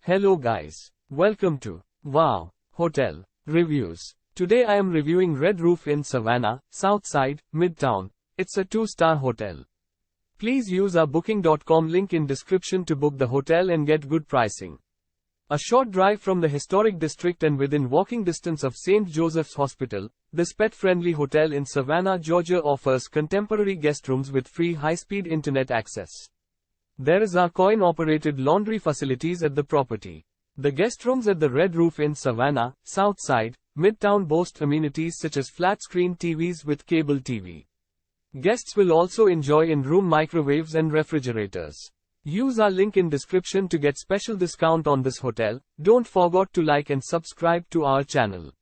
Hello guys. Welcome to Wow Hotel Reviews. Today I am reviewing Red Roof Inn Savannah, Southside, Midtown. It's a 2-star hotel. Please use our booking.com link in description to book the hotel and get good pricing. A short drive from the historic district and within walking distance of St. Joseph's Hospital, this pet-friendly hotel in Savannah, Georgia offers contemporary guest rooms with free high-speed internet access. There is our coin-operated laundry facilities at the property. The guest rooms at the Red Roof Inn Savannah, Southside, Midtown boast amenities such as flat-screen TVs with cable TV. Guests will also enjoy in-room microwaves and refrigerators. Use our link in description to get special discount on this hotel. Don't forget to like and subscribe to our channel.